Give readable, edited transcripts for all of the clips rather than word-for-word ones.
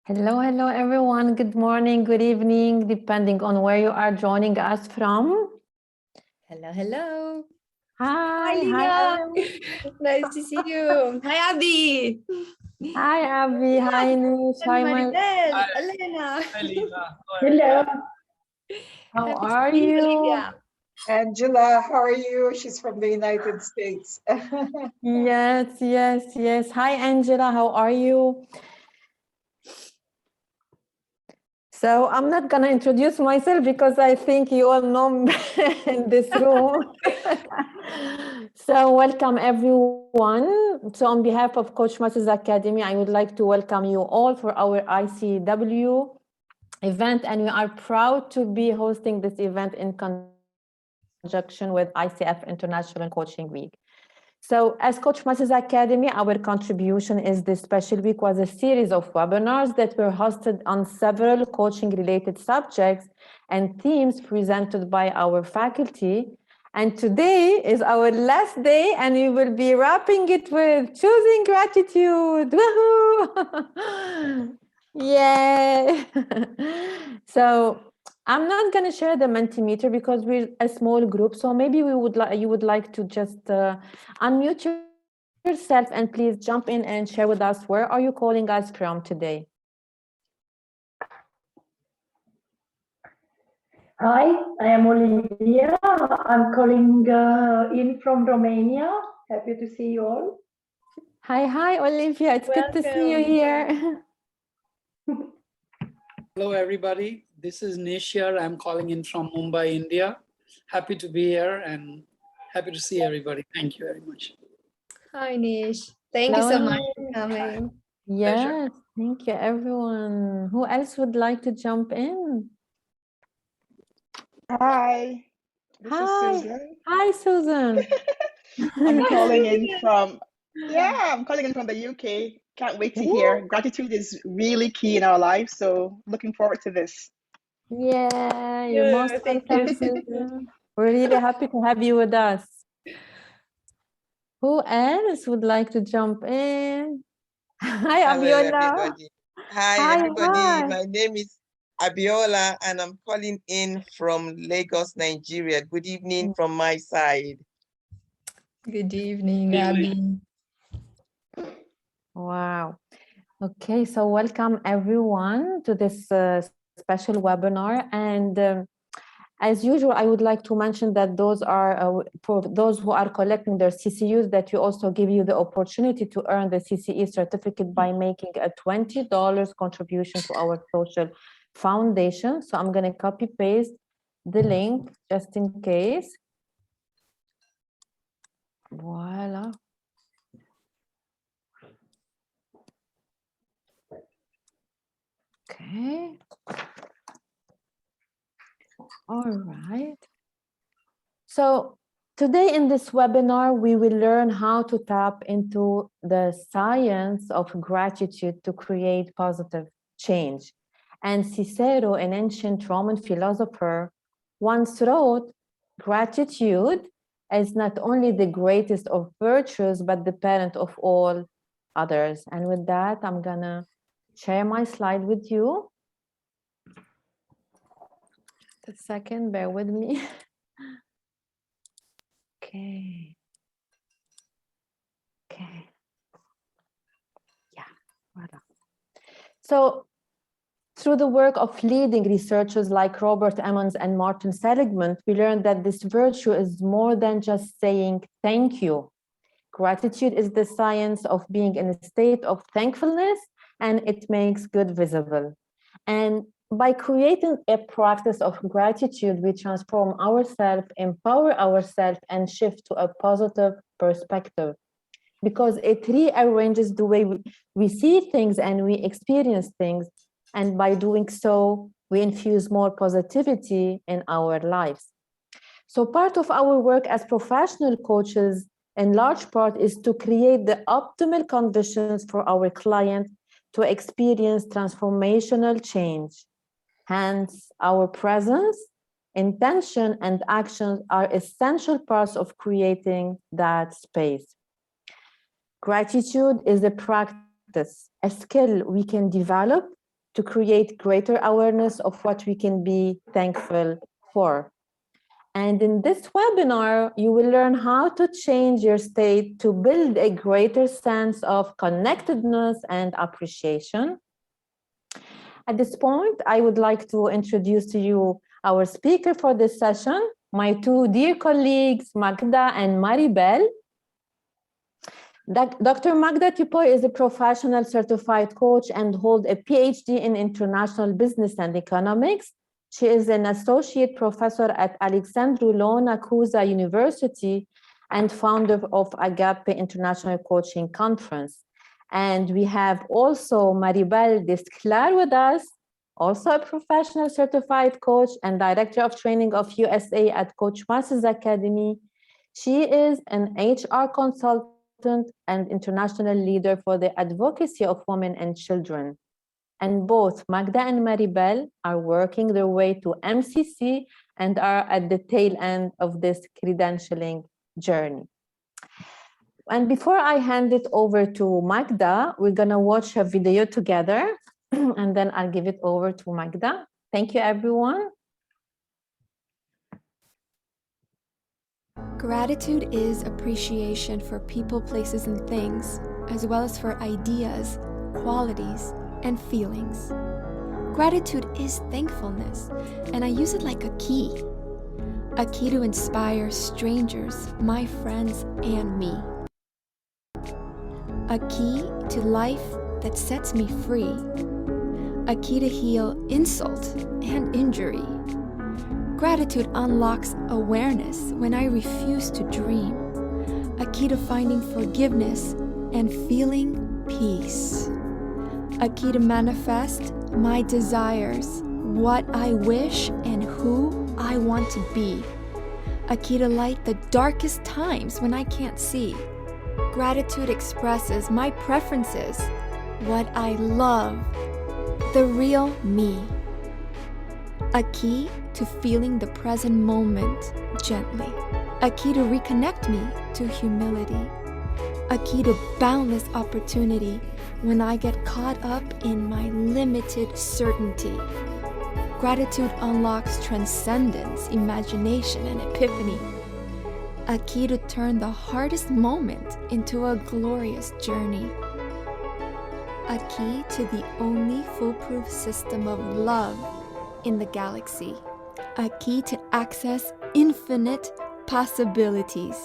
Hello, hello, everyone. Good morning, good evening, depending on where you are joining us from. Hello, hello. Hi, Lina. everyone. Nice to see you. Hi, Abby. Hi, Abby. Hi, Nish. Hi, Maribel. Elena. Hi, Lina. Hello, How Happy to are see you, you? Olivia. Angela. How are you? She's from the United States. Yes, yes, yes. Hi, Angela. How are you? So I'm not going to introduce myself because I think you all know me in this room. So welcome, everyone. So on behalf of Coach Mas's Academy, I would like to welcome you all for our ICW event. And we are proud to be hosting this event in conjunction with ICF International Coaching Week. So as Coach Mas's Academy, our contribution is this special week was a series of webinars that were hosted on several coaching related subjects and themes presented by our faculty. And today is our last day and we will be wrapping it with choosing gratitude. Woohoo! Yay! So I'm not going to share the Mentimeter because we're a small group. So maybe you would like to just unmute yourself and please jump in and share with us where are you calling us from today? Hi, I am Olivia. I'm calling in from Romania. Happy to see you all. Hi, Olivia. It's good to see you here. Hello, everybody. This is Nish here. I'm calling in from Mumbai, India. Happy to be here and happy to see everybody. Thank you very much. Hi, Nish. Thank you so much for coming. Yes, thank you, everyone. Who else would like to jump in? Hi, this is Susan. Hi, Susan. I'm calling in from, I'm calling in from the UK. Can't wait to hear. Gratitude is really key in our lives, so looking forward to this. Yeah, you're most thank welcome, you. Susan. We're really happy to have you with us. Who else would like to jump in? Hi, Hello, Abiola. everybody. Hi, everybody. My name is Abiola, and I'm calling in from Lagos, Nigeria. Good evening from my side. Good evening, Abby. Wow. Okay, so welcome everyone to this special webinar. And as usual, I would like to mention that those are for those who are collecting their CCUs, that we also give you the opportunity to earn the CCE certificate by making a $20 contribution to our social foundation. So I'm going to copy paste the link just in case. Voila. Okay. All right. So today in this webinar, we will learn how to tap into the science of gratitude to create positive change. And Cicero, an ancient Roman philosopher, once wrote, gratitude is not only the greatest of virtues, but the parent of all others. And with that, I'm gonna share my slide with you. Just a second, bear with me. Okay. Okay. Yeah. Voilà. So through the work of leading researchers like Robert Emmons and Martin Seligman, we learned that this virtue is more than just saying thank you. Gratitude is the science of being in a state of thankfulness, and it makes good visible. And by creating a practice of gratitude, we transform ourselves, empower ourselves, and shift to a positive perspective, because it rearranges the way we see things and we experience things. And by doing so, we infuse more positivity in our lives. So part of our work as professional coaches, in large part, is to create the optimal conditions for our client to experience transformational change. Hence, our presence, intention, and actions are essential parts of creating that space. Gratitude is a practice, a skill we can develop to create greater awareness of what we can be thankful for. And in this webinar, you will learn how to change your state to build a greater sense of connectedness and appreciation. At this point, I would like to introduce to you our speaker for this session, my two dear colleagues, Magda and Maribel. Dr. Magda Tipoy is a professional certified coach and holds a PhD in international business and economics. She is an associate professor at Alexandru Lona Cuza University and founder of Agape International Coaching Conference. And we have also Maribel Desclar with us, also a professional certified coach and director of training of USA at Coach Masters Academy. She is an HR consultant and international leader for the advocacy of women and children. And both Magda and Maribel are working their way to MCC and are at the tail end of this credentialing journey. And before I hand it over to Magda, we're going to watch a video together, and then I'll give it over to Magda. Thank you, everyone. Gratitude is appreciation for people, places, and things, as well as for ideas, qualities, and feelings. Gratitude is thankfulness, and I use it like a key to inspire strangers, my friends, and me. A key to life that sets me free. A key to heal insult and injury. Gratitude unlocks awareness when I refuse to dream. A key to finding forgiveness and feeling peace. A key to manifest my desires, what I wish, and who I want to be. A key to light the darkest times when I can't see. Gratitude expresses my preferences, what I love, the real me. A key to feeling the present moment gently. A key to reconnect me to humility. A key to boundless opportunity when I get caught up in my limited certainty. Gratitude unlocks transcendence, imagination, and epiphany. A key to turn the hardest moment into a glorious journey. A key to the only foolproof system of love in the galaxy. A key to access infinite possibilities.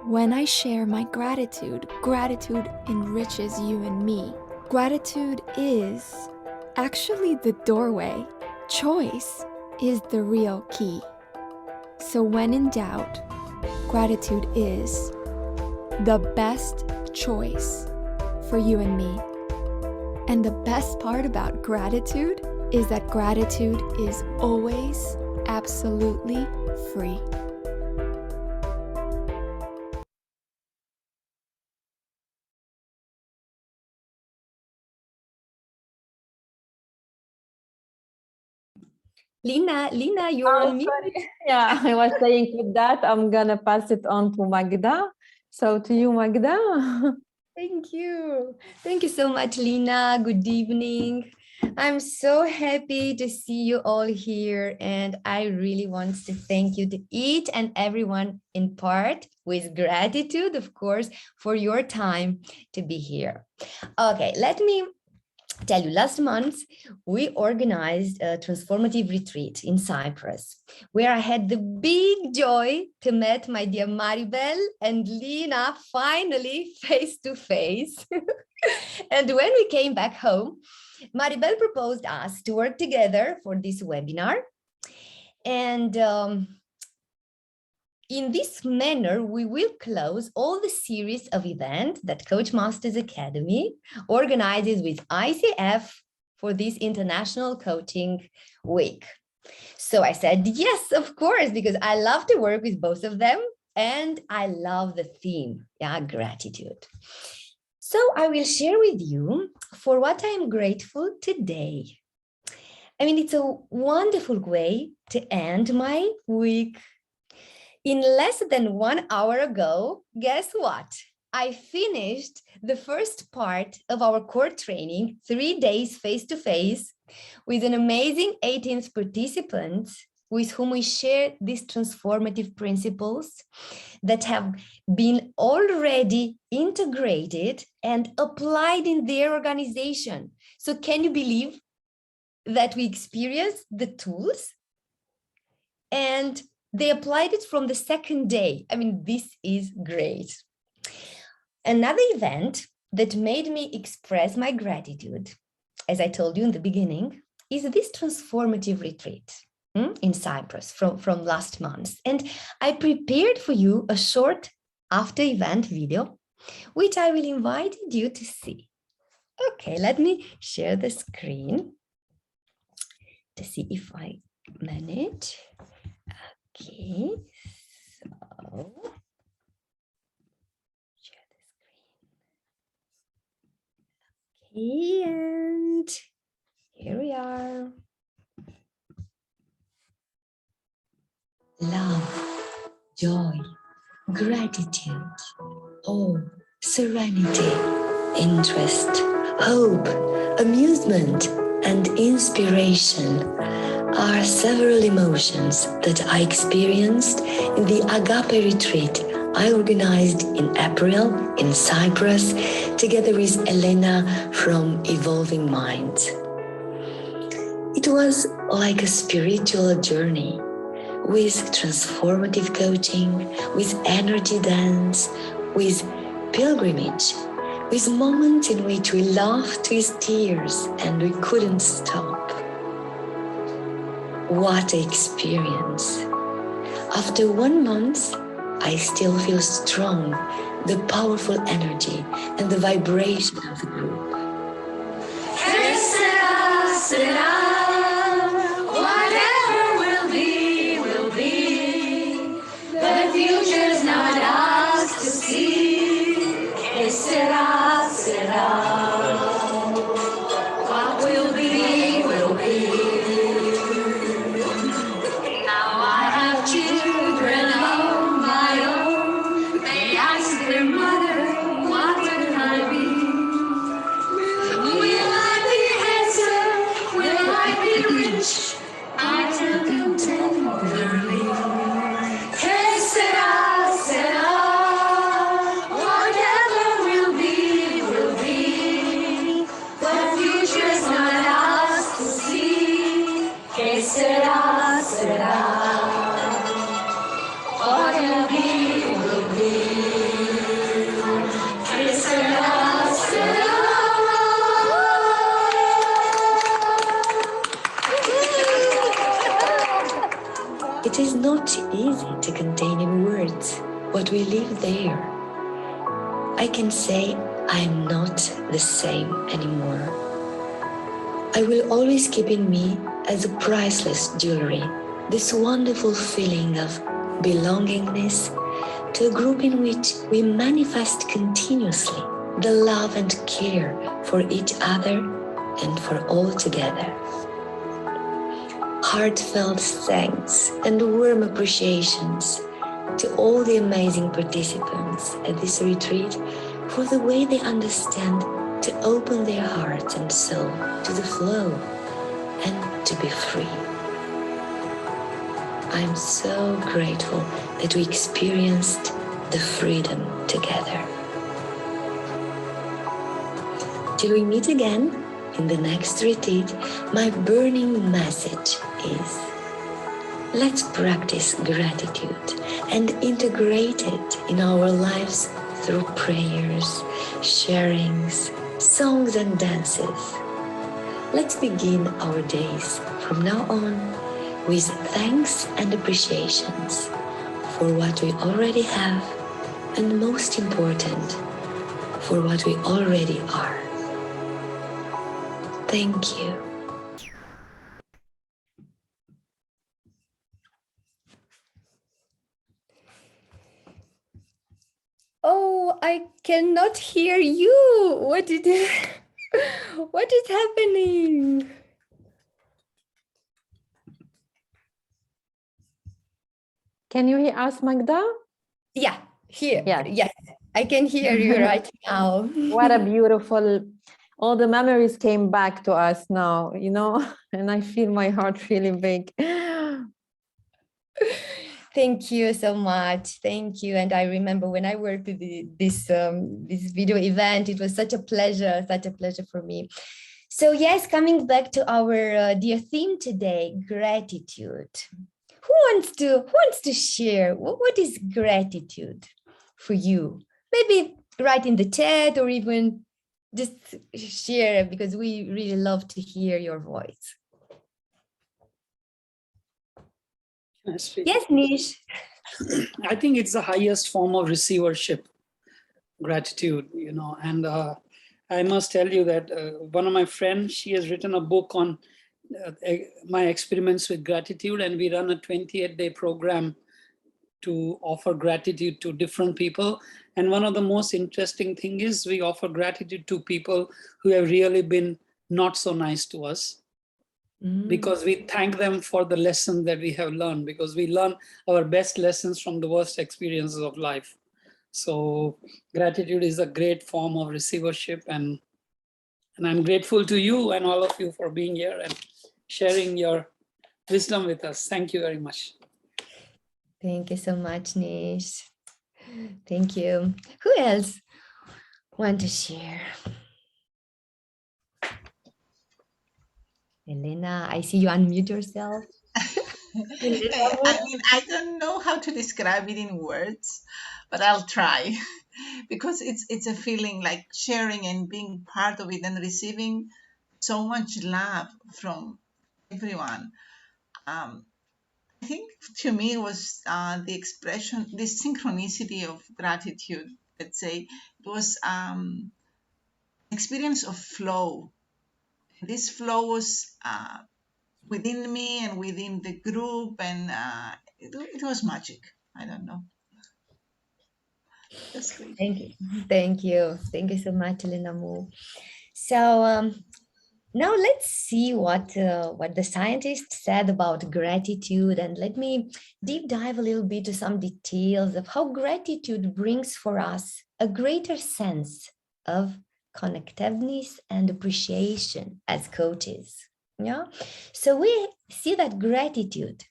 When I share my gratitude, gratitude enriches you and me. Gratitude is actually the doorway. Choice is the real key. So when in doubt, gratitude is the best choice for you and me. And the best part about gratitude is that gratitude is always absolutely free. Lina, you're on mute. Yeah, I was saying with that, I'm gonna pass it on to Magda. So to you, Magda. Thank you. Thank you so much, Lina. Good evening. I'm so happy to see you all here, and I really want to thank you to each and everyone in part with gratitude, of course, for your time to be here. Okay, let me tell you, last month, we organized a transformative retreat in Cyprus, where I had the big joy to meet my dear Maribel and Lina finally face to face. And when we came back home, Maribel proposed us to work together for this webinar. And in this manner, we will close all the series of events that Coach Masters Academy organizes with ICF for this International Coaching Week. So I said, yes, of course, because I love to work with both of them and I love the theme, gratitude. So I will share with you for what I am grateful today. I mean, it's a wonderful way to end my week. In less than 1 hour ago, guess what? I finished the first part of our core training, 3 days face-to-face, with an amazing 18th participants with whom we share these transformative principles that have been already integrated and applied in their organization. So can you believe that we experienced the tools and they applied it from the second day? I mean, this is great. Another event that made me express my gratitude, as I told you in the beginning, is this transformative retreat in Cyprus from last month. And I prepared for you a short after event video, which I will invite you to see. Okay, let me share the screen to see if I manage. Okay, so share the screen. Okay, and here we are. Love, joy, gratitude, awe, serenity, interest, hope, amusement, and inspiration are several emotions that I experienced in the Agape retreat I organized in April in Cyprus together with Elena from Evolving Minds. It was like a spiritual journey with transformative coaching, with energy dance, with pilgrimage, with moments in which we laughed with tears and we couldn't stop. What an experience! After 1 month, I still feel strong, the powerful energy and the vibration of the group. What will be, will be. Now I have children of my own. They ask their mother, what can I be? Will I be handsome? Will I be rich? I tell them tenderly. Que sera, sera. Whatever will be, will be. The future's not ours to see. Que sera, sera. What will be, will be. Que sera, sera. It is not easy to contain in words what we live there. I can say I'm not the same anymore. I will always keep in me as a priceless jewelry this wonderful feeling of belongingness to a group in which we manifest continuously the love and care for each other and for all together. Heartfelt thanks and warm appreciations to all the amazing participants at this retreat for the way they understand to open their hearts and soul to the flow and to be free. I'm so grateful that we experienced the freedom together. Till we meet again in the next retreat, my burning message is: let's practice gratitude and integrate it in our lives through prayers, sharings, songs and dances. Let's begin our days from now on with thanks and appreciations for what we already have, and most important, for what we already are. Thank you. Oh, I cannot hear you. What is happening? Can you hear us, Magda? Yeah, here. Yes. Yes. I can hear you right now. What a beautiful, all the memories came back to us now, you know, and I feel my heart really big. Thank you so much. Thank you. And I remember when I worked at this video event, it was such a pleasure for me. So yes, coming back to our dear theme today, gratitude. Who wants to share what is gratitude for you? Maybe write in the chat or even just share, because we really love to hear your voice. Yes, Nish. I think it's the highest form of receivership, gratitude, you know, and I must tell you that one of my friends, she has written a book on my experiments with gratitude, and we run a 28-day program to offer gratitude to different people. And one of the most interesting thing is we offer gratitude to people who have really been not so nice to us. Because we thank them for the lesson that we have learned, because we learn our best lessons from the worst experiences of life. So gratitude is a great form of receivership, and I'm grateful to you and all of you for being here and sharing your wisdom with us. Thank you very much. Thank you so much, Nish. Thank you. Who else want to share? Elena, I see you unmute yourself. I mean, I don't know how to describe it in words, but I'll try because it's a feeling like sharing and being part of it and receiving so much love from everyone. I think to me it was the expression, this synchronicity of gratitude. Let's say it was experience of flow. This flow was within me and within the group, and it was magic. I don't know. That's great. Thank you. Thank you. Thank you so much, Elena Mu. So now let's see what the scientists said about gratitude, and let me deep dive a little bit to some details of how gratitude brings for us a greater sense of connectiveness and appreciation as coaches. Yeah. So we see that gratitude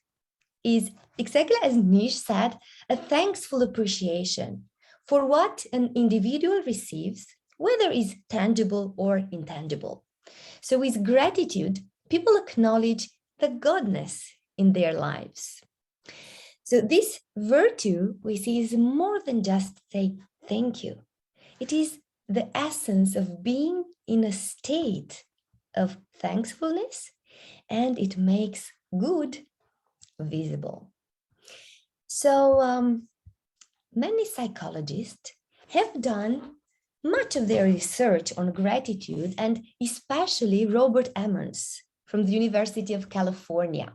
is, exactly as Nish said, a thankful appreciation for what an individual receives, whether it's tangible or intangible. So with gratitude, people acknowledge the goodness in their lives. So this virtue we see is more than just say thank you. It is the essence of being in a state of thankfulness, and it makes good visible. So many psychologists have done much of their research on gratitude, and especially Robert Emmons from the University of California.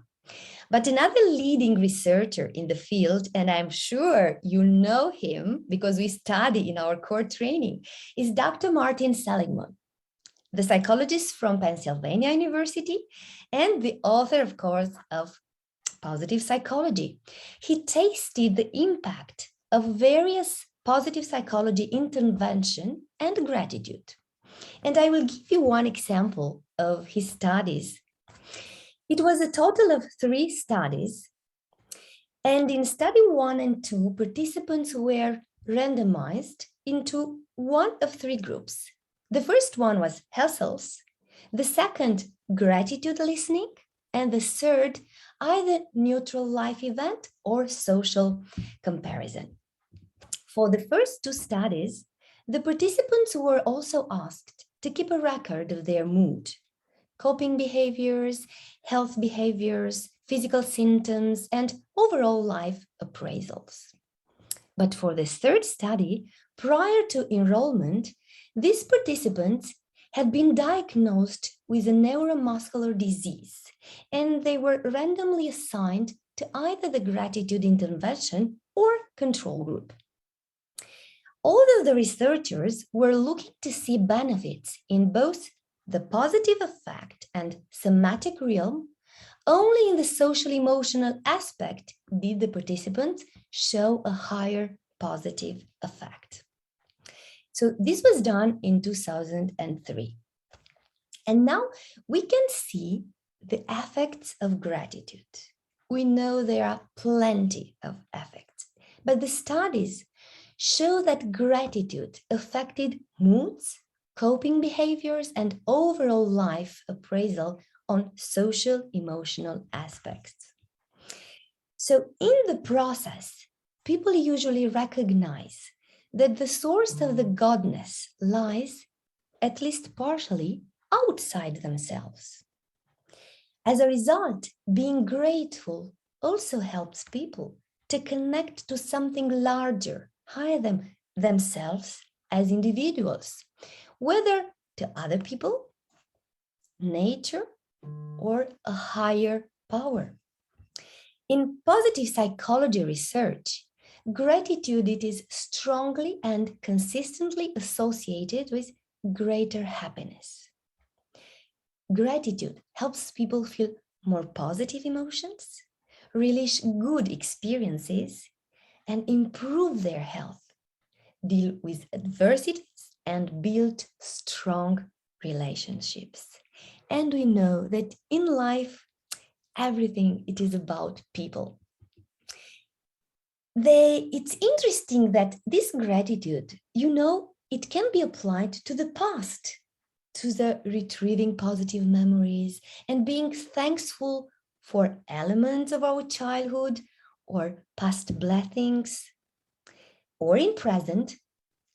But another leading researcher in the field, and I'm sure you know him because we study in our core training, is Dr. Martin Seligman, the psychologist from Pennsylvania University and the author, of course, of Positive Psychology. He tasted the impact of various positive psychology intervention and gratitude. And I will give you one example of his studies. It was a total of 3 studies. And in study 1 and 2, participants were randomized into one of 3 groups. The first one was Husserl's, the second, gratitude listening, and the third, either neutral life event or social comparison. For the first 2 studies, the participants were also asked to keep a record of their mood, coping behaviors, health behaviors, physical symptoms, and overall life appraisals. But for this third study, prior to enrollment, these participants had been diagnosed with a neuromuscular disease, and they were randomly assigned to either the gratitude intervention or control group. All of the researchers were looking to see benefits in both the positive effect and somatic realm. Only in the social emotional aspect did the participants show a higher positive effect. So this was done in 2003. And now we can see the effects of gratitude. We know there are plenty of effects, but the studies show that gratitude affected moods, coping behaviors, and overall life appraisal on social emotional aspects. So in the process, people usually recognize that the source of the godness lies, at least partially, outside themselves. As a result, being grateful also helps people to connect to something larger, higher than themselves as individuals, whether to other people, nature, or a higher power. In positive psychology research, gratitude it is strongly and consistently associated with greater happiness. Gratitude helps people feel more positive emotions, relish good experiences, and improve their health, deal with adversities, and build strong relationships. And we know that in life, everything it is about people. It's interesting that this gratitude, it can be applied to the past, to the retrieving positive memories and being thankful for elements of our childhood or past blessings, or in present,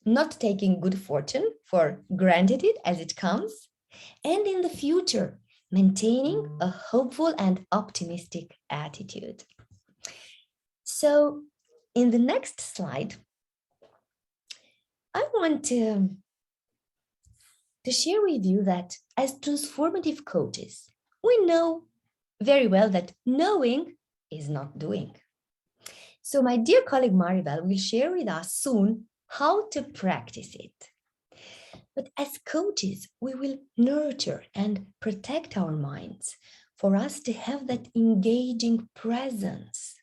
not taking good fortune for granted as it comes, and in the future, maintaining a hopeful and optimistic attitude. So in the next slide, I want to share with you that as transformative coaches, we know very well that knowing is not doing. So my dear colleague Maribel will share with us soon how to practice it. But as coaches, we will nurture and protect our minds for us to have that engaging presence,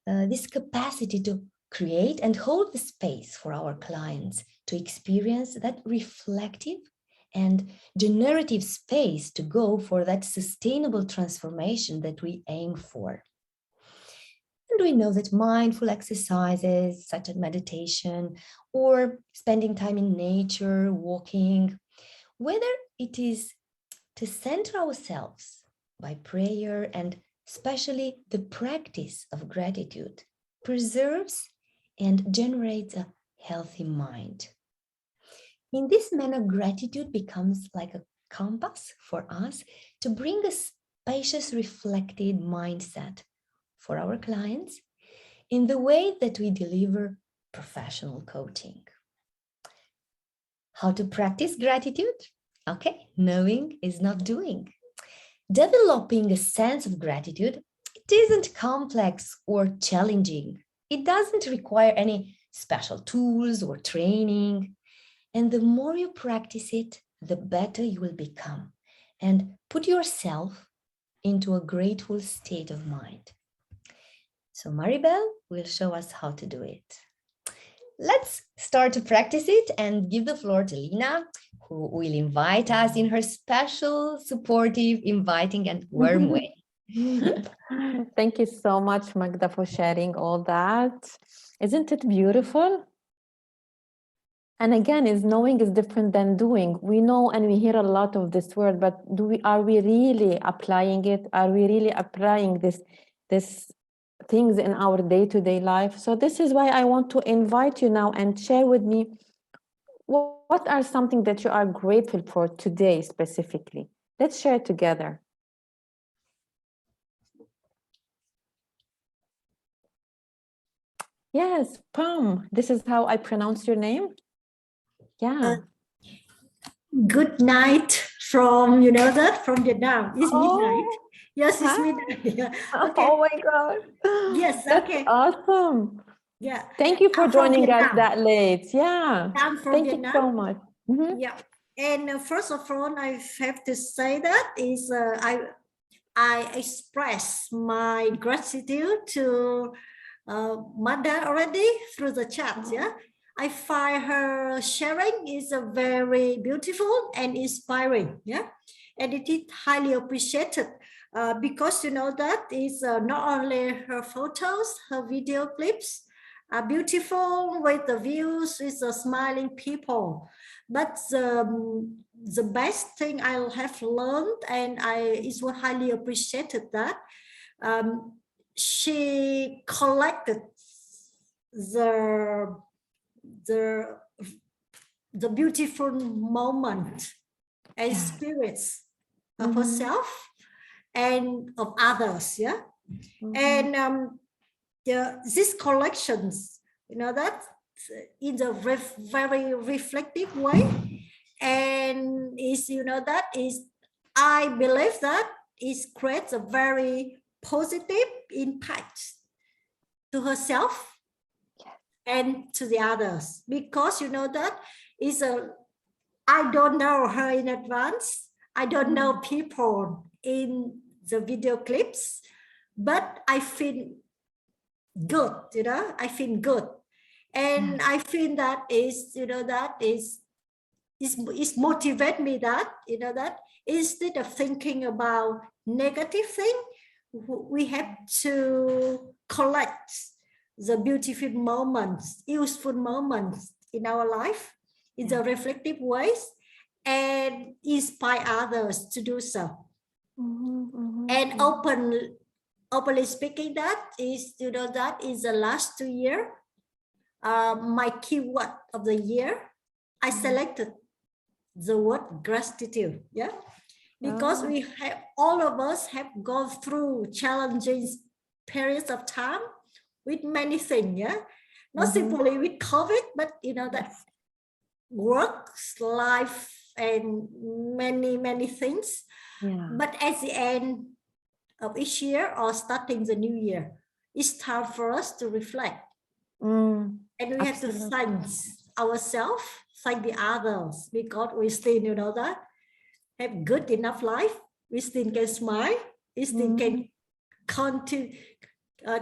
this capacity to create and hold the space for our clients to experience that reflective and generative space to go for that sustainable transformation that we aim for. And we know that mindful exercises such as meditation or spending time in nature, walking, whether it is to center ourselves by prayer and especially the practice of gratitude, preserves and generates a healthy mind. In this manner, gratitude becomes like a compass for us to bring a spacious, reflected mindset for our clients in the way that we deliver professional coaching. How to practice gratitude? Okay, knowing is not doing. Developing a sense of gratitude, it isn't complex or challenging. It doesn't require any special tools or training. And the more you practice it, the better you will become and put yourself into a grateful state of mind. So Maribel will show us how to do it. Let's start to practice it and give the floor to Lina, who will invite us in her special, supportive, inviting, and warm way. Thank you so much, Magda, for sharing all that. Isn't it beautiful? And again, knowing is different than doing. We know and we hear a lot of this word, but are we really applying it? Are we really applying this things in our day-to-day life? So this is why I want to invite you now and share with me what are something that you are grateful for today specifically. Let's share together. Yes, Pam, this is how I pronounce your name. Yeah. Good night from, from Vietnam. It's midnight. Yes, it's midnight. Yeah. Okay. Oh my God. Yes, that's okay. Awesome. Yeah. Thank you for joining us Vietnam. that late. Yeah. I'm from Thank Vietnam. you so much. Mm-hmm. Yeah. And first of all, I have to say that is I express my gratitude to Magda already through the chat. Yeah. I find her sharing is a very beautiful and inspiring. Yeah, and it is highly appreciated because that is not only her photos, her video clips are beautiful with the views, with the smiling people, but the best thing I have learned, and is what highly appreciated, that she collected the beautiful moment and spirits of herself and of others. Yeah, and these collections, that in a very reflective way, and is that is, I believe that it creates a very positive impact to herself and to the others, because that is I don't know her in advance, I don't know people in the video clips, but I feel good, I feel good, and I feel that is that is motivate me, that that instead of thinking about negative thing, we have to collect the beautiful moments, useful moments in our life in the reflective ways, and inspire others to do so. And openly speaking, that is that is the last 2 years, my keyword of the year, I selected the word gratitude. Yeah, because we have, all of us have gone through challenging periods of time with many things. Yeah, not simply with COVID, but that work, life, and many things. But at the end of each year or starting the new year, it's time for us to reflect, and we have to thank ourselves, thank the others, because we still that have good enough life, we still can smile, we still can continue,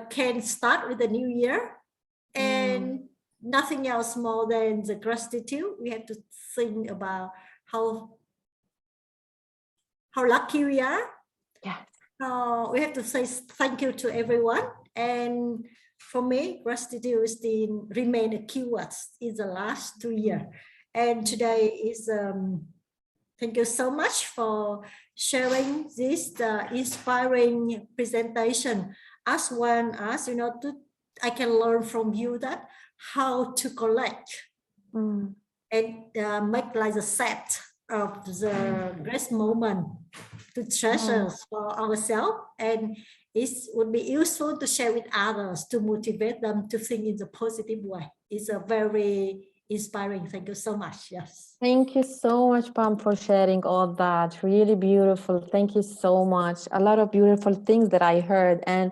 can start with the new year, and nothing else more than the gratitude. We have to think about how lucky we are. We have to say thank you to everyone, and for me, gratitude still remain a keyword in the last 2 years. And today is thank you so much for sharing this inspiring presentation, as well as I can learn from you that how to collect and make like a set of the great moment to treasure for ourselves, and it would be useful to share with others to motivate them to think in a positive way. It's a very inspiring. Thank you so much. Yes. Thank you so much, Pam, for sharing all that. Really beautiful. Thank you so much. A lot of beautiful things that I heard. And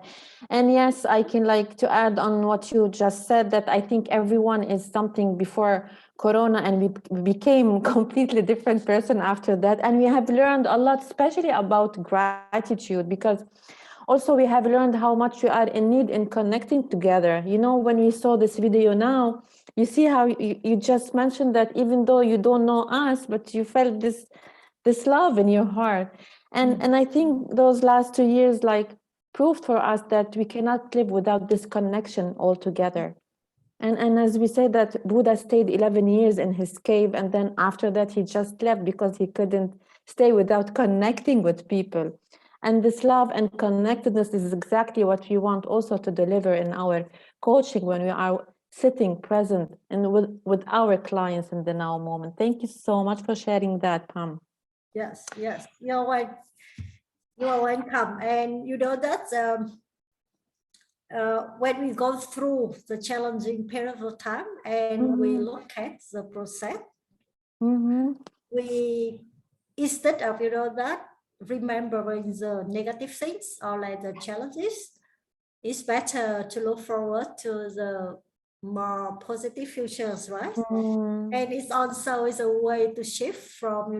yes, I can like to add on what you just said, that I think everyone is something before Corona, and we became completely different person after that. And we have learned a lot, especially about gratitude, because also we have learned how much we are in need in connecting together. When we saw this video now, you see how you just mentioned that even though you don't know us, but you felt this love in your heart. And I think those last 2 years like proved for us that we cannot live without this connection altogether. And as we say that Buddha stayed 11 years in his cave, and then after that he just left because he couldn't stay without connecting with people. And this love and connectedness is exactly what we want also to deliver in our coaching, when we are sitting present and with our clients in the now moment. Thank you so much for sharing that, Pam. Yes, you're welcome. And that when we go through the challenging period of time and we look at the process, we, instead of that remembering the negative things or like the challenges, it's better to look forward to the more positive futures, right? And it's also is a way to shift from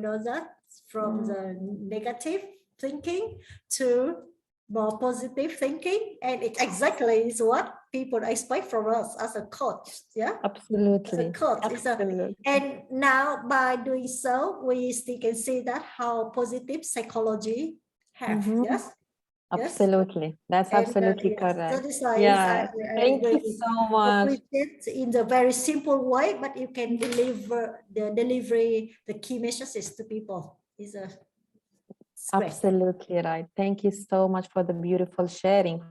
from the negative thinking to more positive thinking, and it exactly is what people expect from us as a coach. Yeah, Absolutely. as a coach. Absolutely. And now by doing so, we still can see that how positive psychology have. Yes. Absolutely. That's And, absolutely yes, correct. that is why Yeah. I Thank you really so much. appreciate in the very simple way, but you can deliver the key messages to people. Is a great. Absolutely right. Thank you so much for the beautiful sharing.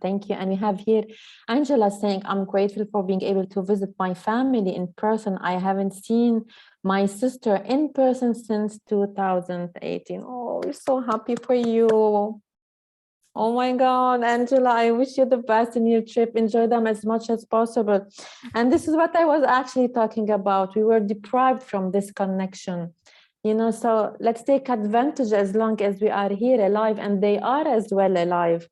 Thank you. And we have here Angela saying, I'm grateful for being able to visit my family in person. I haven't seen my sister in person since 2018. Oh, we're so happy for you. Oh my God, Angela, I wish you the best in your trip. Enjoy them as much as possible. And this is what I was actually talking about. We were deprived from this connection. So let's take advantage as long as we are here alive, and they are as well alive.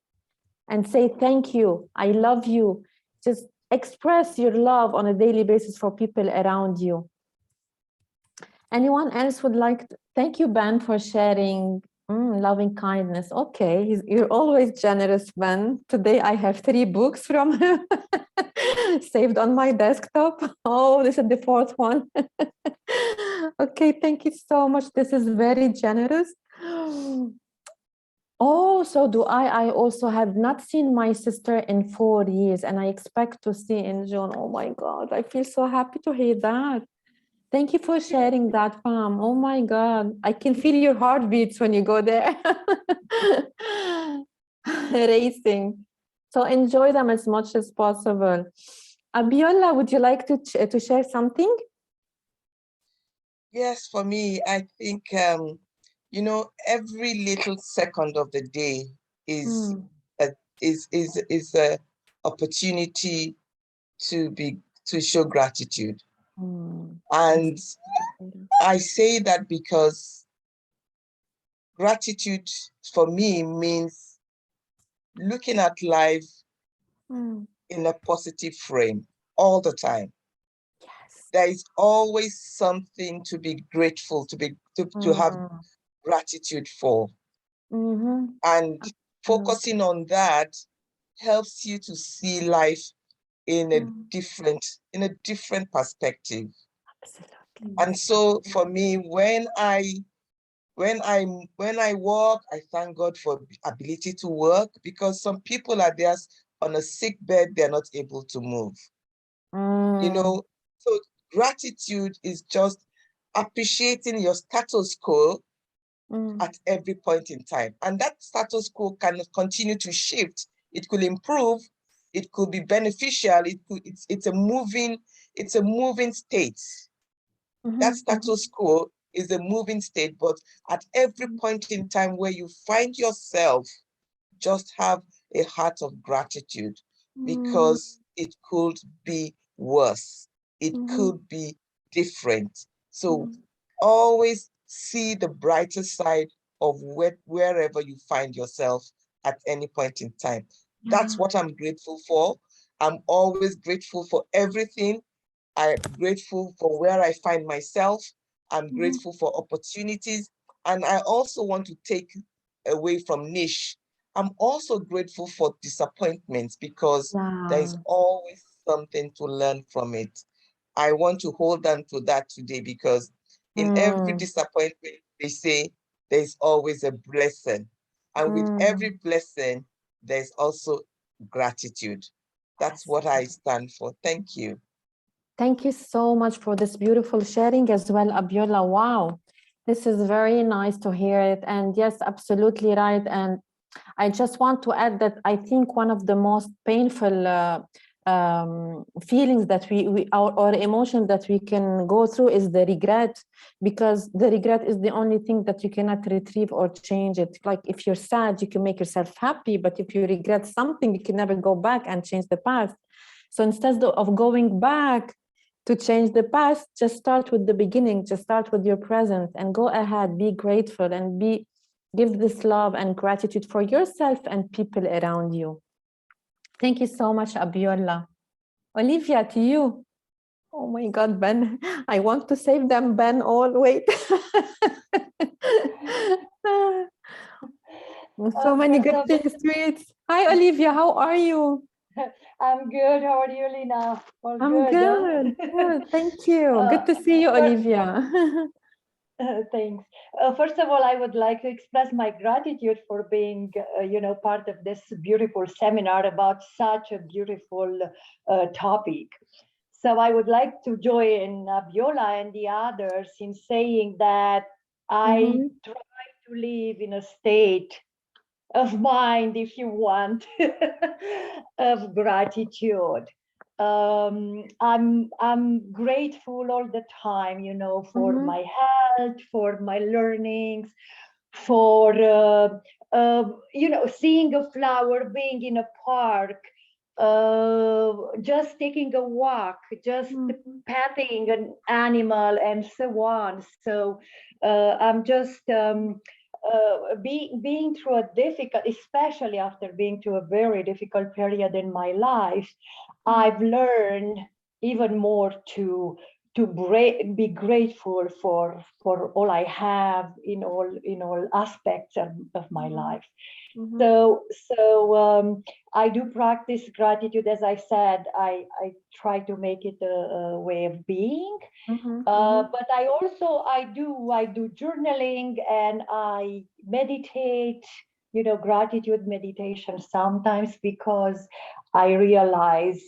And say thank you, I love you. Just express your love on a daily basis for people around you. Anyone else would like to? Thank you, Ben, for sharing loving kindness. Okay, you're always generous, Ben. Today I have 3 books from him saved on my desktop. Oh, this is the 4th one. Okay, thank you so much. This is very generous. Oh, so do I. I also have not seen my sister in 4 years, and I expect to see in June. Oh my God, I feel so happy to hear that. Thank you for sharing that, Pam. Oh my God, I can feel your heartbeats when you go there. Racing. So enjoy them as much as possible. Abiola, would you like to share something? Yes, for me, I think, every little second of the day is a opportunity to show gratitude. And I say that because gratitude for me means looking at life in a positive frame all the time. Yes. There is always something to be grateful, to have gratitude for. And focusing on that helps you to see life in a different perspective. Absolutely. And so for me, when I walk, I thank God for ability to work, because some people are there on a sick bed, they're not able to move. So gratitude is just appreciating your status quo at every point in time. And that status quo can continue to shift. It could improve, it could be beneficial, it's a moving state. That status quo is a moving state, but at every point in time where you find yourself, just have a heart of gratitude, because it could be worse. It could be different. So always see the brighter side of wherever you find yourself at any point in time. That's what I'm grateful for. I'm always grateful for everything. I'm grateful for where I find myself. I'm grateful for opportunities. And I also want to take away from niche. I'm also grateful for disappointments, because there is always something to learn from it. I want to hold on to that today, because in every disappointment, they say there's always a blessing. And with every blessing, there's also gratitude. That's what I stand for. Thank you. Thank you so much for this beautiful sharing as well, Abiola. Wow, this is very nice to hear it. And yes, absolutely right. And I just want to add that I think one of the most painful feelings that or emotions that we can go through is the regret, because the regret is the only thing that you cannot retrieve or change it. Like if you're sad, you can make yourself happy, but if you regret something, you can never go back and change the past. So instead of going back to change the past, just start with the beginning, just start with your present and go ahead, be grateful and give this love and gratitude for yourself and people around you. Thank you so much, Abiola. Olivia, to you. Oh my God, Ben. I want to save them, Ben. Wait. So many good things, tweets. Hi, Olivia. How are you? I'm good. How are you, Lina? All I'm good. Huh? good. Good. Thank you. Good to see you, Olivia. Thanks. First of all, I would like to express my gratitude for being, part of this beautiful seminar about such a beautiful topic. So I would like to join Viola and the others in saying that I try to live in a state of mind, if you want, of gratitude. I'm grateful all the time, for my health, for my learnings, for seeing a flower, being in a park, just taking a walk, just petting an animal, and so on. So I'm just being through a difficult, especially after being through a very difficult period in my life, I've learned even more to be grateful for all I have in all aspects of my life. So I do practice gratitude. As I said, I try to make it a way of being. But I do journaling, and I meditate, gratitude meditation sometimes, because I realize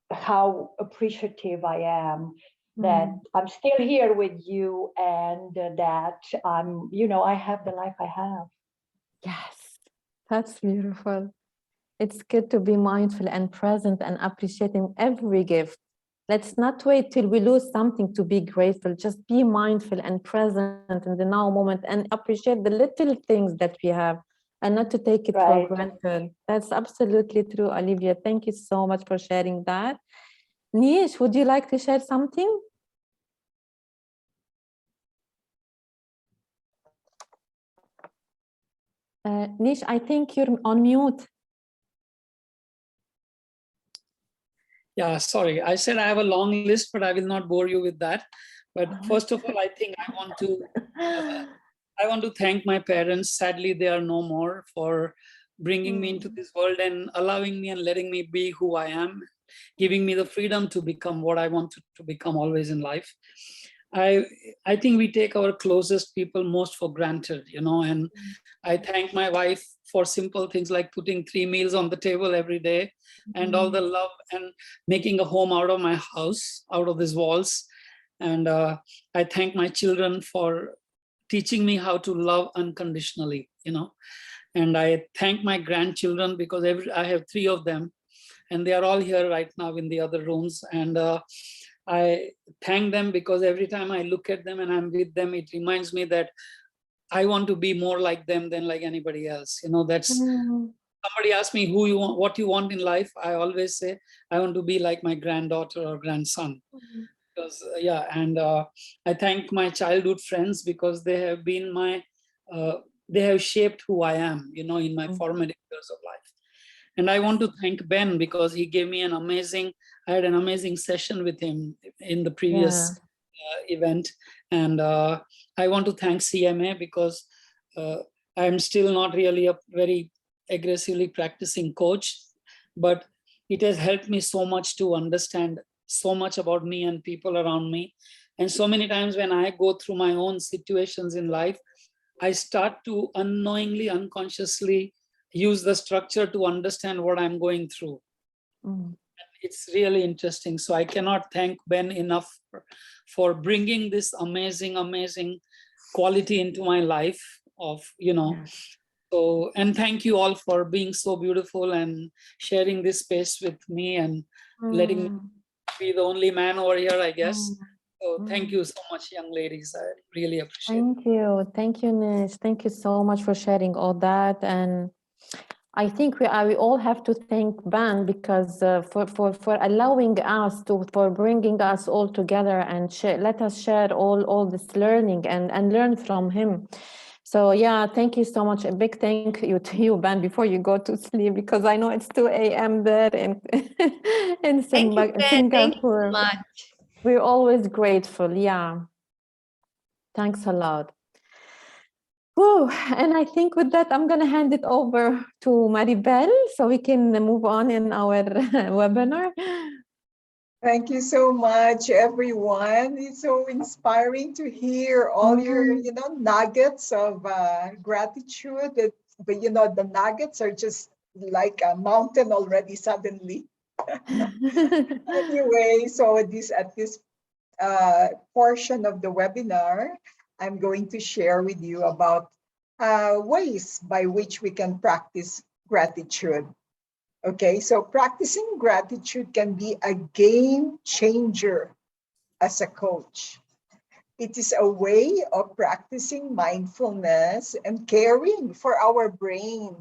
how appreciative I am that I'm still here with you, and that I have the life I have. Yes, that's beautiful. It's good to be mindful and present and appreciating every gift. Let's not wait till we lose something to be grateful. Just be mindful and present in the now moment and appreciate the little things that we have, and not to take it for granted. That's absolutely true, Olivia. Thank you so much for sharing that. Nish, would you like to share something? Nish, I think you're on mute. Yeah, sorry. I said I have a long list, but I will not bore you with that. But first of all, I think I want to thank my parents. Sadly, they are no more, for bringing me into this world and allowing me and letting me be who I am, giving me the freedom to become what I want to become always in life. I think we take our closest people most for granted, and I thank my wife for simple things like putting 3 meals on the table every day, and all the love and making a home out of my house, out of these walls. And I thank my children for teaching me how to love unconditionally, and I thank my grandchildren, because I have 3 of them, and they are all here right now in the other rooms. And I thank them because every time I look at them and I'm with them, it reminds me that I want to be more like them than like anybody else. That's somebody asks me what you want in life. I always say, I want to be like my granddaughter or grandson. Because I thank my childhood friends, because they have been they have shaped who I am, in my formative years of life. And I want to thank Ben, because he gave me I had an amazing session with him in the previous event. And I want to thank CMA, because I'm still not really a very aggressively practicing coach, but it has helped me so much to understand so much about me and people around me. And so many times when I go through my own situations in life, I start to unknowingly, unconsciously use the structure to understand what I'm going through. It's really interesting. So I cannot thank Ben enough for bringing this amazing quality into my life of, So, and thank you all for being so beautiful and sharing this space with me and letting me be the only man over here, I guess. So thank you so much, young ladies. I really appreciate it. Thank you, Nish. Thank you so much for sharing all that. And I think we all have to thank Ben, because for allowing us for bringing us all together and let us share all this learning and learn from him. So yeah, thank you so much. A big thank you to you, Ben, before you go to sleep, because I know it's 2 a.m. there in Singapore. Thank you so much. We're always grateful. Yeah. Thanks a lot. Whew. And I think with that, I'm going to hand it over to Maribel so we can move on in our webinar. Thank you so much, everyone. It's so inspiring to hear all your, nuggets of gratitude. But the nuggets are just like a mountain already suddenly. Anyway, so at this portion of the webinar, I'm going to share with you about ways by which we can practice gratitude. Okay, so practicing gratitude can be a game changer as a coach. It is a way of practicing mindfulness and caring for our brain.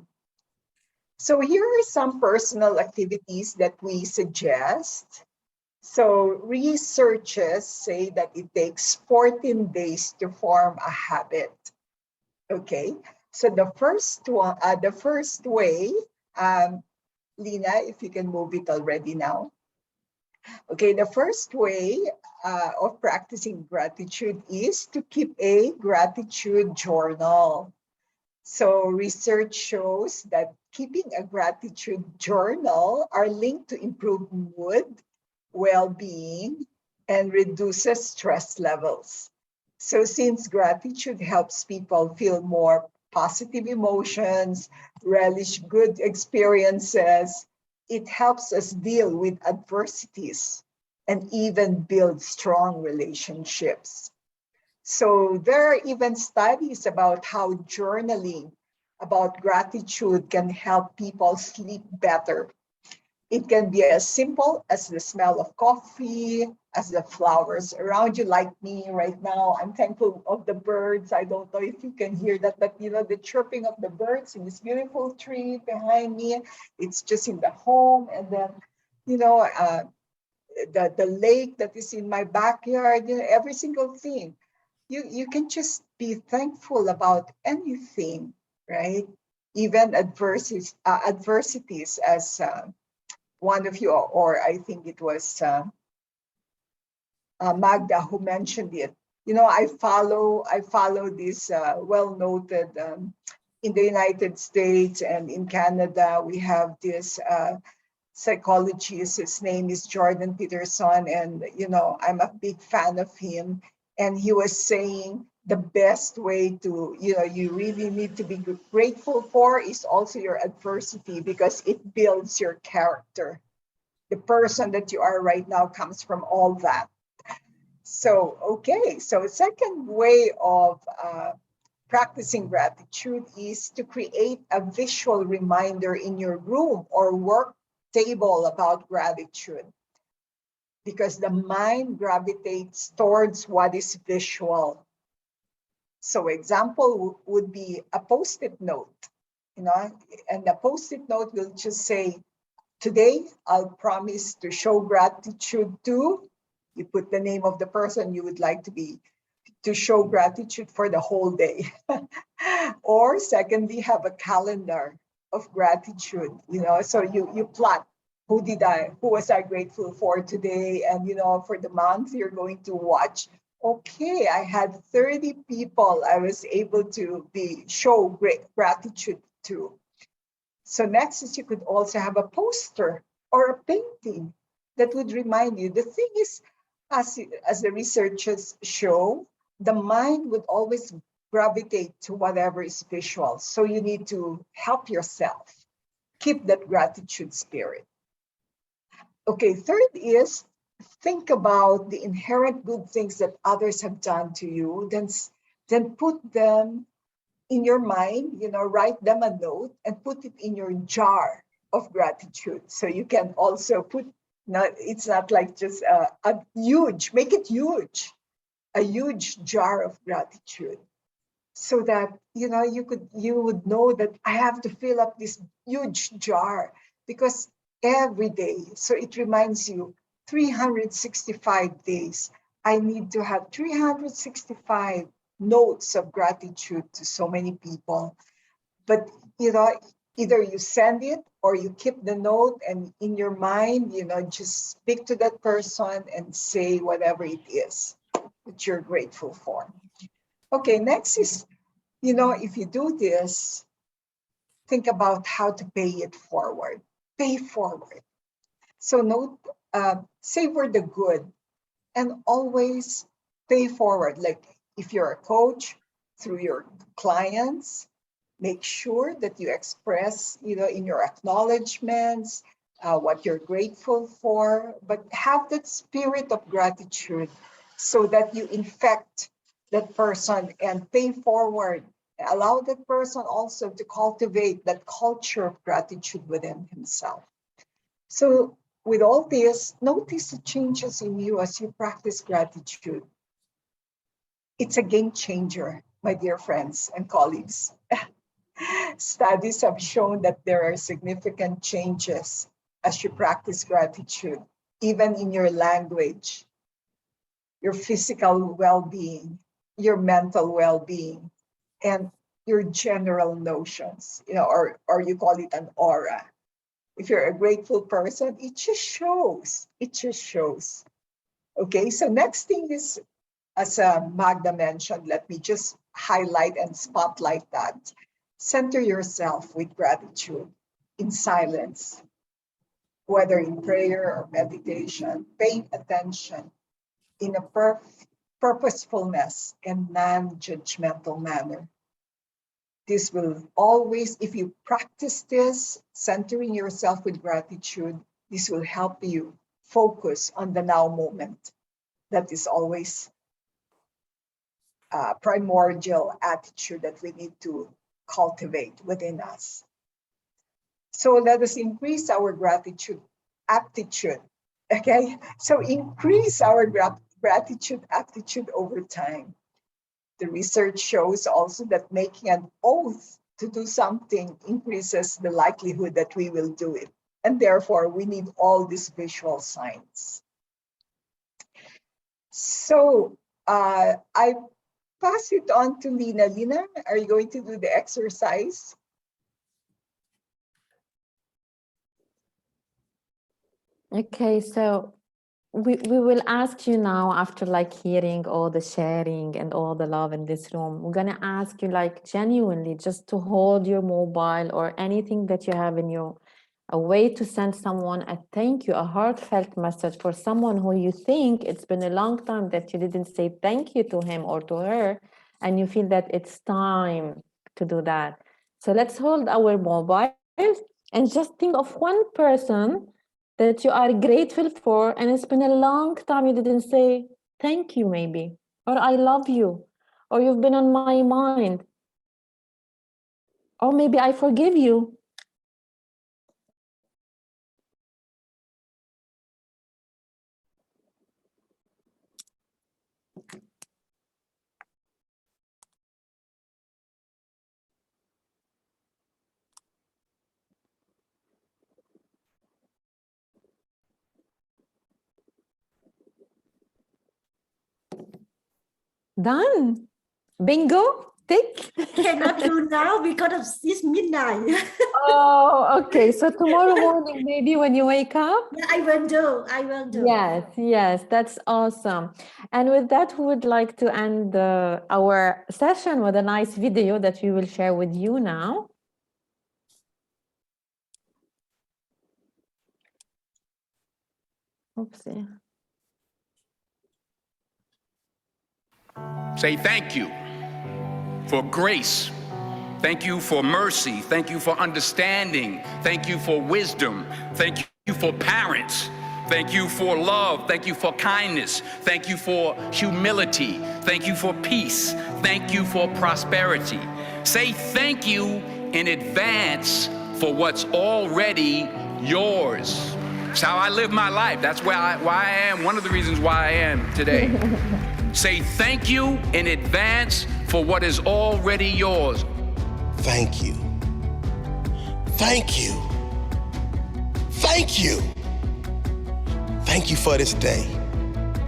So here are some personal activities that we suggest. So researchers say that it takes 14 days to form a habit. Okay, so the first way, Lina, if you can move it already now. Okay, the first way of practicing gratitude is to keep a gratitude journal. So research shows that keeping a gratitude journal are linked to improved mood, well-being, and reduces stress levels. So since gratitude helps people feel more positive emotions, relish good experiences, it helps us deal with adversities and even build strong relationships. So there are even studies about how journaling about gratitude can help people sleep better. It can be as simple as the smell of coffee, as the flowers around you, like me right now. I'm thankful of the birds. I don't know if you can hear that, but the chirping of the birds in this beautiful tree behind me, it's just in the home. And then, the lake that is in my backyard, every single thing. You can just be thankful about anything, right? Even adversities, as one of you, or I think it was Magda who mentioned it. I follow this well-noted in the United States and in Canada. We have this psychologist. His name is Jordan Peterson, and I'm a big fan of him. And he was saying the best way to, you really need to be grateful for is also your adversity, because it builds your character. The person that you are right now comes from all that. So, okay, so second way of practicing gratitude is to create a visual reminder in your room or work table about gratitude, because the mind gravitates towards what is visual. So example would be a Post-it note, and the Post-it note will just say, today I'll promise to show gratitude to, you put the name of the person you would like to show gratitude for the whole day. Or secondly, have a calendar of gratitude, so you plot who was I grateful for today, and for the month you're going to watch. Okay, I had 30 people I was able to show great gratitude to. So next is you could also have a poster or a painting that would remind you. The thing is, as the researchers show, the mind would always gravitate to whatever is visual. So you need to help yourself keep that gratitude spirit. Okay, third is think about the inherent good things that others have done to you, then put them in your mind, write them a note and put it in your jar of gratitude. So you can also it's not like just make it huge, a huge jar of gratitude. So that, you would know that I have to fill up this huge jar, because every day, so it reminds you 365 days, I need to have 365 notes of gratitude to so many people. But, either you send it or you keep the note, and in your mind, just speak to that person and say whatever it is that you're grateful for. Okay, next is if you do this, think about how to pay it forward. Pay forward. So savor the good and always pay forward. Like if you're a coach, through your clients, make sure that you express, in your acknowledgments, what you're grateful for, but have that spirit of gratitude so that you infect that person and pay forward. Allow that person also to cultivate that culture of gratitude within himself. So with all this, notice the changes in you as you practice gratitude. It's a game changer, my dear friends and colleagues. Studies have shown that there are significant changes as you practice gratitude, even in your language, your physical well-being, your mental well-being, and your general notions, or you call it an aura. If you're a grateful person, it just shows. It just shows. Okay, so next thing is, as Magda mentioned, let me just highlight and spotlight that. Center yourself with gratitude in silence, whether in prayer or meditation, paying attention in a purposefulness and non-judgmental manner. This will always, if you practice this, centering yourself with gratitude, this will help you focus on the now moment. That is always a primordial attitude that we need to cultivate within us. So let us increase our gratitude aptitude, okay? So increase our gratitude aptitude over time. The research shows also that making an oath to do something increases the likelihood that we will do it. And therefore, we need all these visual signs. So I pass it on to Lina. Lina, are you going to do the exercise? Okay, so we will ask you now, after hearing all the sharing and all the love in this room, we're gonna ask you genuinely just to hold your mobile or anything that you have in you, a way to send someone a thank you, a heartfelt message for someone who you think it's been a long time that you didn't say thank you to him or to her, and you feel that it's time to do that. So let's hold our mobiles and just think of one person that you are grateful for, and it's been a long time you didn't say thank you, maybe, or I love you, or you've been on my mind, or maybe I forgive you. Done. Bingo. Tick. Cannot do now because it's midnight. Oh, okay. So tomorrow morning, maybe when you wake up? Yeah, I will do. Yes, that's awesome. And with that, we would like to end our session with a nice video that we will share with you now. Oopsie. Say thank you for grace. Thank you for mercy. Thank you for understanding. Thank you for wisdom. Thank you for parents. Thank you for love. Thank you for kindness. Thank you for humility. Thank you for peace. Thank you for prosperity. Say thank you in advance for what's already yours. It's how I live my life. That's why I am, one of the reasons why I am today. Say thank you in advance for what is already yours. Thank you. Thank you. Thank you. Thank you for this day.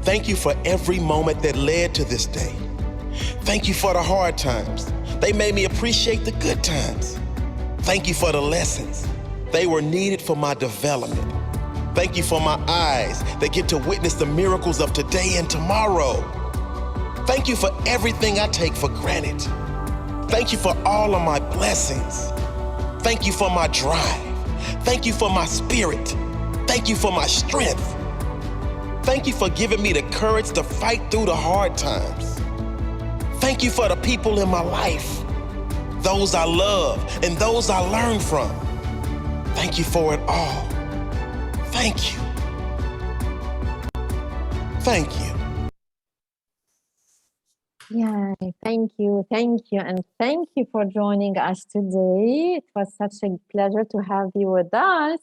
Thank you for every moment that led to this day. Thank you for the hard times. They made me appreciate the good times. Thank you for the lessons. They were needed for my development. Thank you for my eyes that get to witness the miracles of today and tomorrow. Thank you for everything I take for granted. Thank you for all of my blessings. Thank you for my drive. Thank you for my spirit. Thank you for my strength. Thank you for giving me the courage to fight through the hard times. Thank you for the people in my life, those I love and those I learn from. Thank you for it all. Thank you. Thank you. Yeah, thank you, and thank you for joining us today. It was such a pleasure to have you with us.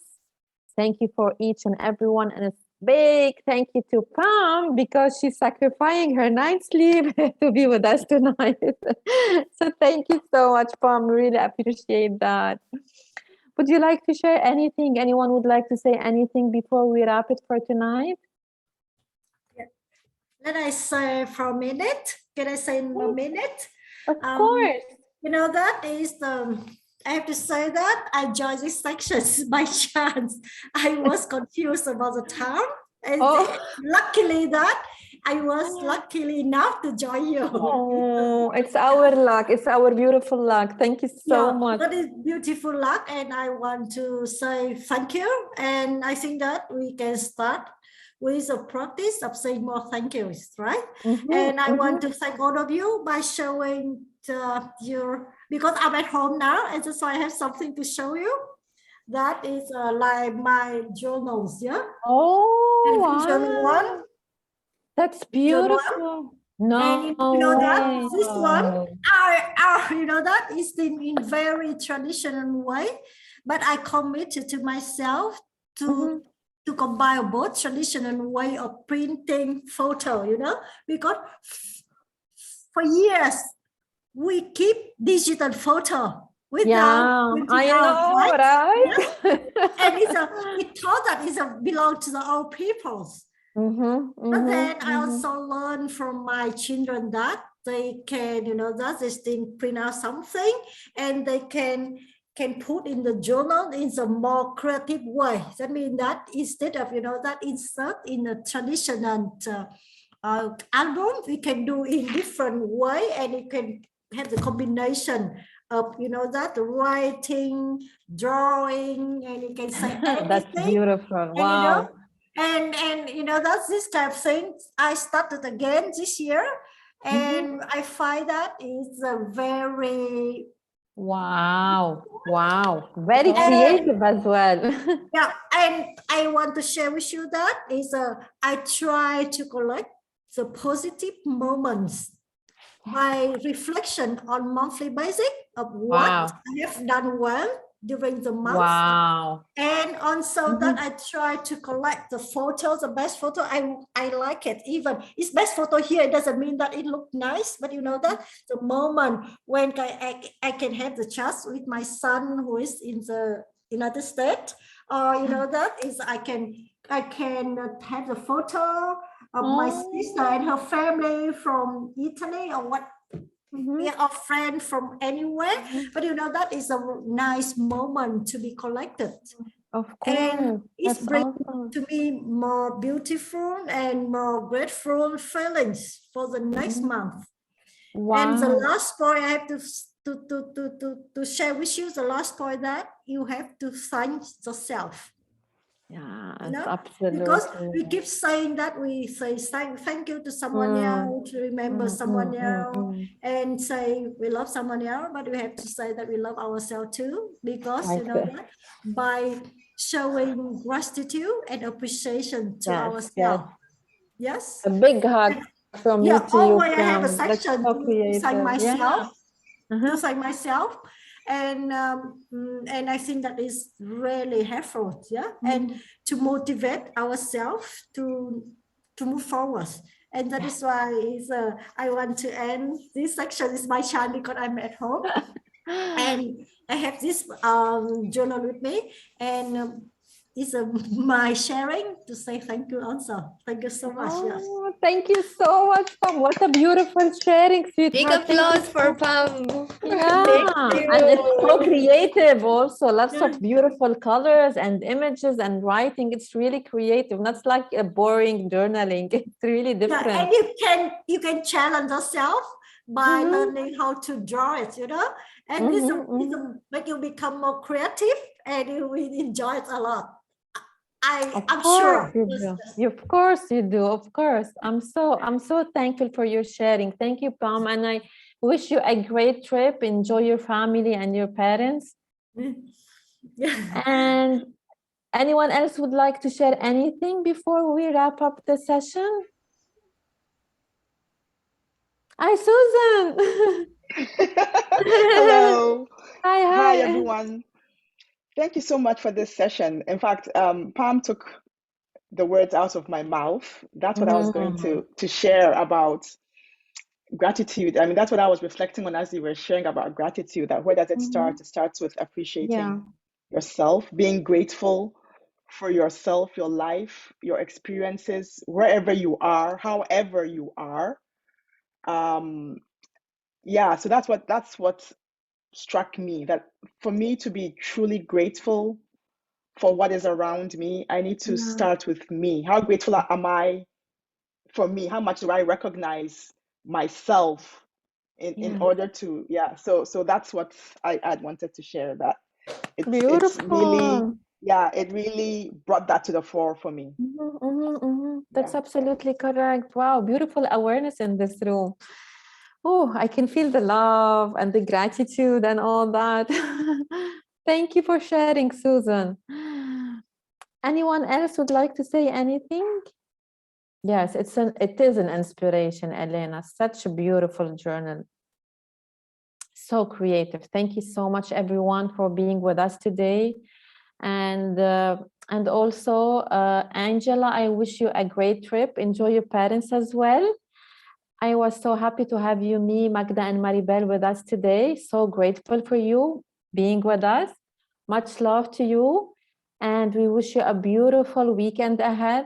Thank you for each and everyone, and a big thank you to Pam because she's sacrificing her night sleep to be with us tonight. So thank you so much, Pam. Really appreciate that. Would you like to share anything? Anyone would like to say anything before we wrap it for tonight? Let I say for a minute. Can I say in a minute? Of course. You know, that is the, I have to say that I joined this section by chance. I was confused about the town. And luckily that I was lucky enough to join you. Oh, it's our luck. It's our beautiful luck. Thank you so much. That is beautiful luck. And I want to say thank you. And I think that we can start with a practice of saying more thank yous, right? And I want to thank all of you by showing because I'm at home now, and so I have something to show you. That is like my journals, yeah? Oh, wow. Journal 1. That's beautiful. No, and you know that this one, you know that is in very traditional way, but I committed to myself to combine both traditional way of printing photo, you know, because for years we keep digital photo without I know, right? And we thought that it belongs to the old peoples. But then I also learned from my children that they can, you know, that they still print out something and they can put in the journal in a more creative way. That means that instead of, you know, that insert in a traditional album, we can do in different way, and you can have the combination of, you know, that writing, drawing, and you can say anything. That's beautiful. Wow. And, you know, and you know, that's this kind of thing. I started again this year, and I find that it's a very very creative as well. Yeah, and I want to share with you that is I try to collect the positive moments by reflection on monthly basis of what I have done well during the month. And also that I try to collect the photos, the best photo. I like it. Even it's best photo here, it doesn't mean that it looked nice, but you know that the moment when I can have the chance with my son who is in the United States, or you know that is I can have the photo of my sister and her family from Italy or what. We are a friend from anywhere, but you know that is a nice moment to be collected. Of course, and it's bringing to me more beautiful and more grateful feelings for the next month. And the last point I have to share with you, the last point that you have to thank yourself. Yeah, you know? absolutely. Because we keep saying that we say thank you to someone else, to remember someone else, and say we love someone else, but we have to say that we love ourselves too, because you know that by showing gratitude and appreciation to ourselves. Yes. A big hug from you to you. Always I have a section to thank myself. To thank myself. And I think that is really helpful, and to motivate ourselves to move forward. And that is why I want to end this section. Is my chance because I'm at home, and I have this journal with me, and it's my sharing to say thank you also. Thank you so much. Oh, thank you so much, Pam. What a beautiful sharing, sweetheart. Big applause for Pam. Yeah, and it's so creative also. Lots of beautiful colors and images and writing. It's really creative. Not like a boring journaling. It's really different. And you can challenge yourself by learning how to draw it, you know, and this make you become more creative and you will enjoy it a lot. I'm sure. Of course you do. Of course. I'm so thankful for your sharing. Thank you, Pam. And I wish you a great trip. Enjoy your family and your parents. And anyone else would like to share anything before we wrap up the session? Hi, Susan. Hello. Hi. Hi, everyone. Thank you so much for this session. In fact, Pam took the words out of my mouth. That's what I was going to share about gratitude. I mean, that's what I was reflecting on as you were sharing about gratitude, that where does it start? It starts with appreciating yourself, being grateful for yourself, your life, your experiences, wherever you are, however you are. Yeah, so that's what struck me, that for me to be truly grateful for what is around me, I need to start with me. How grateful am I for me? How much do I recognize myself in order to, so that's what I wanted to share, that it's really, it really brought that to the fore for me. That's absolutely correct. Wow, beautiful awareness in this room. Oh, I can feel the love and the gratitude and all that. Thank you for sharing, Susan. Anyone else would like to say anything? Yes, it is an inspiration, Elena. Such a beautiful journal. So creative. Thank you so much, everyone, for being with us today. And also, Angela, I wish you a great trip. Enjoy your parents as well. I was so happy to have you, me, Magda, and Maribel with us today. So grateful for you being with us. Much love to you. And we wish you a beautiful weekend ahead.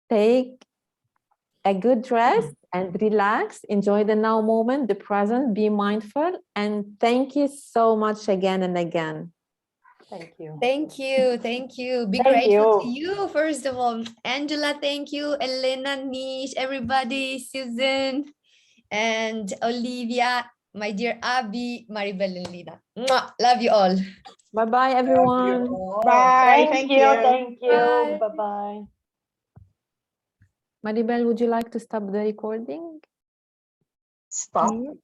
Take a good rest and relax. Enjoy the now moment, the present. Be mindful. And thank you so much again and again. Thank you. Thank you. Thank you. Be grateful to you, first of all. Angela, thank you. Elena, Nish, everybody, Susan, and Olivia, my dear Abby, Maribel, and Lina. Mwah! Love you all. Bye-bye, everyone. Bye. Thank you. Bye. Bye-bye. Maribel, would you like to stop the recording? Stop. Thank you.